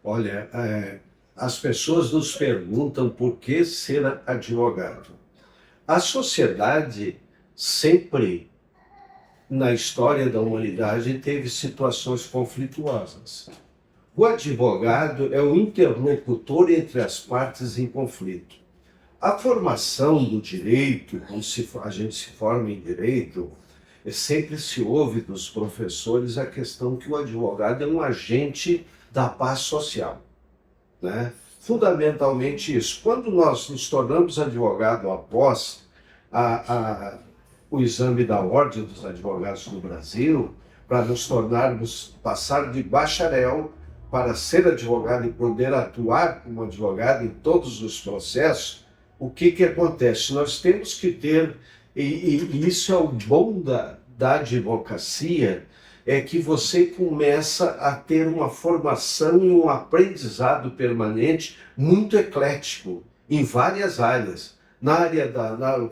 Olha, as pessoas nos perguntam por que ser advogado. A sociedade sempre, na história da humanidade, teve situações conflituosas. O advogado é o interlocutor entre as partes em conflito. A formação do direito, quando a gente se forma em direito, sempre se ouve dos professores a questão que o advogado é um agente da paz social, né? Fundamentalmente isso. Quando nós nos tornamos advogado após o exame da Ordem dos Advogados do Brasil, para nos tornarmos, passar de bacharel para ser advogado e poder atuar como advogado em todos os processos, o que acontece? Nós temos que ter, e isso é o bom da advocacia, é que você começa a ter uma formação e um aprendizado permanente muito eclético em várias áreas. Na área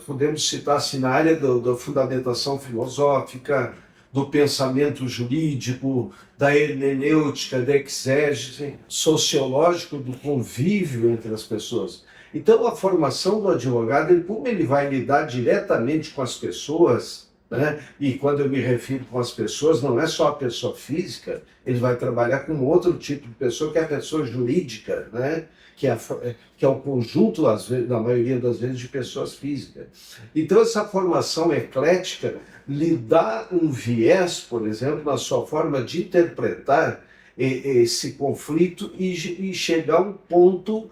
podemos citar assim, na área da fundamentação filosófica, do pensamento jurídico, da hermenêutica, da exégese, sociológico, do convívio entre as pessoas. Então, a formação do advogado, como ele vai lidar diretamente com as pessoas, né? E quando eu me refiro com as pessoas, não é só a pessoa física, ele vai trabalhar com outro tipo de pessoa, que é a pessoa jurídica, né? Que é o conjunto, na maioria das vezes, de pessoas físicas. Então, essa formação eclética lhe dá um viés, por exemplo, na sua forma de interpretar esse conflito e chegar a um ponto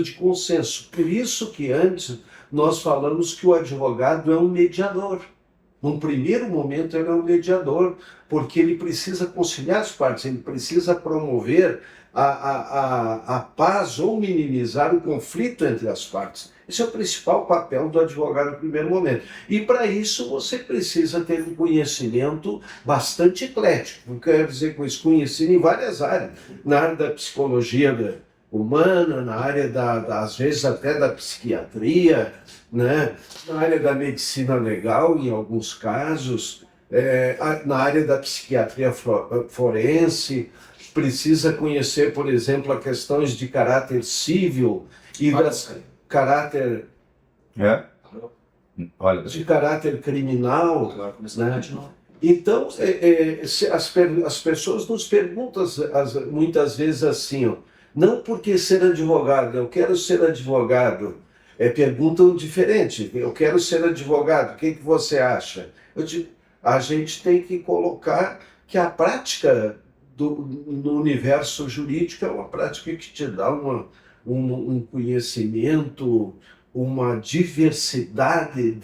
de consenso. Por isso que antes nós falamos que o advogado é um mediador. Num primeiro momento, ele é um mediador, porque ele precisa conciliar as partes, ele precisa promover a paz ou minimizar o conflito entre as partes. Esse é o principal papel do advogado no primeiro momento. E para isso você precisa ter um conhecimento bastante eclético. Quero dizer com isso, conhecido em várias áreas. Na área da psicologia humana, na área às vezes até da psiquiatria, né? Na área da medicina legal, em alguns casos, na área da psiquiatria forense, precisa conhecer, por exemplo, as questões de caráter civil e caráter de caráter criminal, né? Então, as pessoas nos perguntam muitas vezes assim, ó, não porque ser advogado, eu quero ser advogado, perguntam diferente, eu quero ser advogado, o que você acha? Eu digo, a gente tem que colocar que a prática no universo jurídico é uma prática que te dá um conhecimento, uma diversidade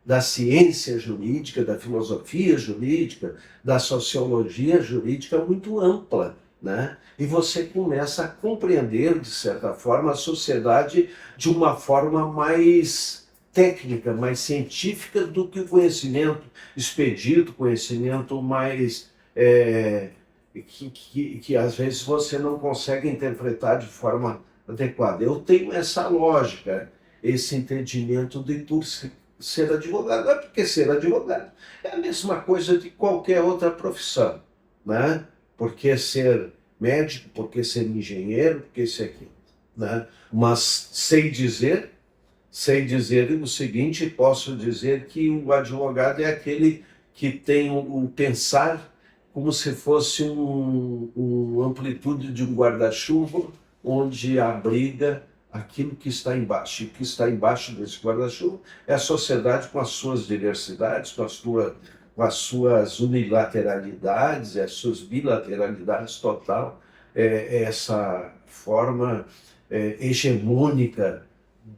da ciência jurídica, da filosofia jurídica, da sociologia jurídica muito ampla, né? E você começa a compreender, de certa forma, a sociedade de uma forma mais técnica, mais científica do que o conhecimento expedito, conhecimento mais que às vezes você não consegue interpretar de forma adequada. Eu tenho essa lógica, esse entendimento de por ser advogado. Não é porque ser advogado é a mesma coisa de qualquer outra profissão, né? Porque ser médico, porque ser engenheiro, porque ser aquilo, né? Mas sei dizer o seguinte, posso dizer que o advogado é aquele que tem o pensar como se fosse uma amplitude de um guarda-chuva onde abriga aquilo que está embaixo. E o que está embaixo desse guarda-chuva é a sociedade com as suas diversidades, com as suas unilateralidades, as suas bilateralidades total, essa forma hegemônica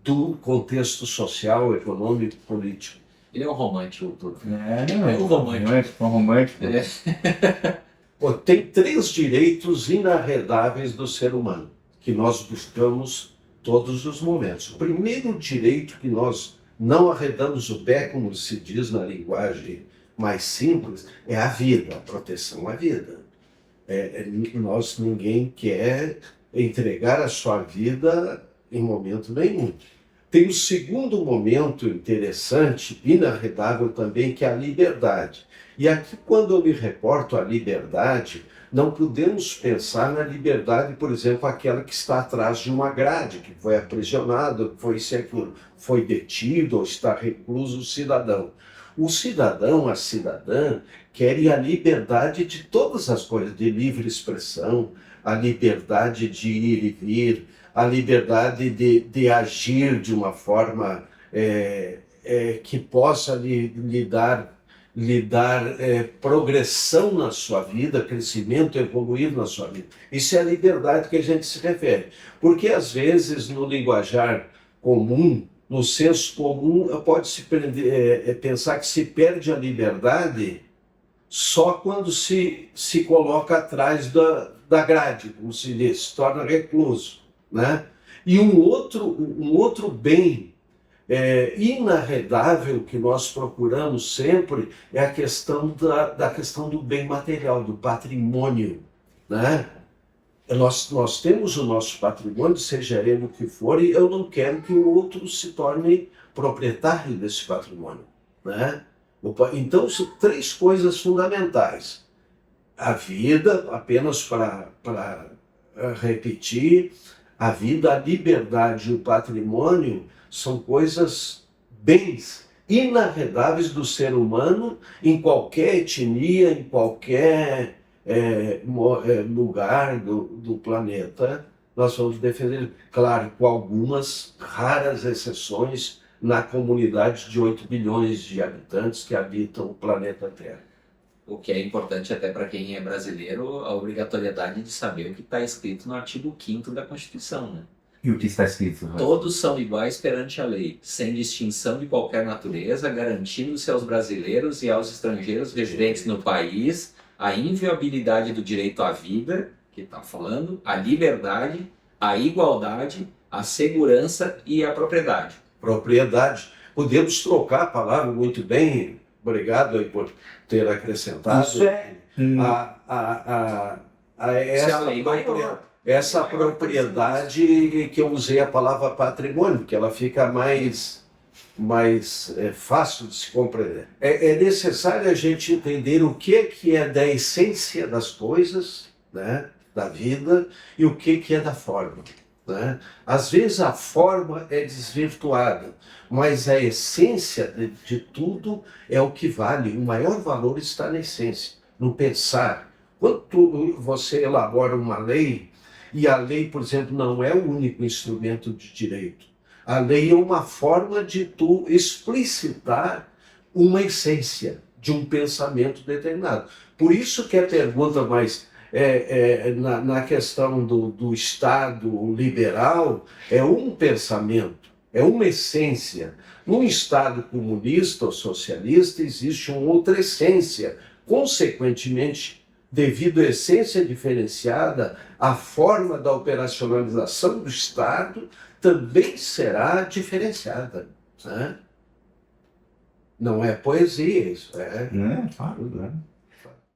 do contexto social, econômico, político. Ele é um romântico, tudo. É um romântico. Um romântico. Tem 3 direitos inarredáveis do ser humano, que nós buscamos todos os momentos. O primeiro direito que nós não arredamos o pé, como se diz na linguagem mais simples, é a vida, a proteção à vida. Ninguém quer entregar a sua vida em momento nenhum. Tem um segundo momento interessante, inarredável também, que é a liberdade. E aqui, quando eu me reporto à liberdade, não podemos pensar na liberdade, por exemplo, aquela que está atrás de uma grade, que foi aprisionado, foi seguro, foi detido ou está recluso o cidadão. O cidadão, a cidadã, querem a liberdade de todas as coisas, de livre expressão, a liberdade de ir e vir, a liberdade de agir de uma forma que possa lhe dar progressão na sua vida, crescimento, evoluir na sua vida. Isso é a liberdade que a gente se refere. Porque, às vezes, no linguajar comum, no senso comum, pode-se pensar que se perde a liberdade só quando se coloca atrás da grade, como se diz, se torna recluso, né? E um outro bem inarredável que nós procuramos sempre é a questão da questão do bem material, do patrimônio, né? Nós temos o nosso patrimônio, seja ele o que for, e eu não quero que o outro se torne proprietário desse patrimônio, né? Então, são três coisas fundamentais. A vida, apenas para repetir, a vida, a liberdade e o patrimônio são coisas, bens inarredáveis do ser humano em qualquer etnia, em qualquer lugar do planeta. Nós vamos defender, claro, com algumas raras exceções na comunidade de 8 bilhões de habitantes que habitam o planeta Terra. O que é importante até para quem é brasileiro, a obrigatoriedade de saber o que está escrito no artigo 5º da Constituição, né? E o que está escrito? Todos são iguais perante a lei, sem distinção de qualquer natureza, garantindo-se aos brasileiros e aos estrangeiros residentes no país a inviolabilidade do direito à vida, que está falando, a liberdade, a igualdade, a segurança e a propriedade. Propriedade. Podemos trocar a palavra muito bem, obrigado aí por ter acrescentado. Isso é... Essa propriedade que eu usei a palavra patrimônio, que ela fica mais fácil de se compreender. É necessário a gente entender o que é da essência das coisas, né, da vida, e o que é da forma, né? Às vezes a forma é desvirtuada, mas a essência de tudo é o que vale. O maior valor está na essência, no pensar. Quando você elabora uma lei, e a lei, por exemplo, não é o único instrumento de direito. A lei é uma forma de tu explicitar uma essência de um pensamento determinado. Por isso que a pergunta mais na questão do Estado liberal é um pensamento, é uma essência. Num Estado comunista ou socialista existe uma outra essência. Consequentemente, devido à essência diferenciada, a forma da operacionalização do Estado também será diferenciada, né? Não é poesia isso, Claro, né?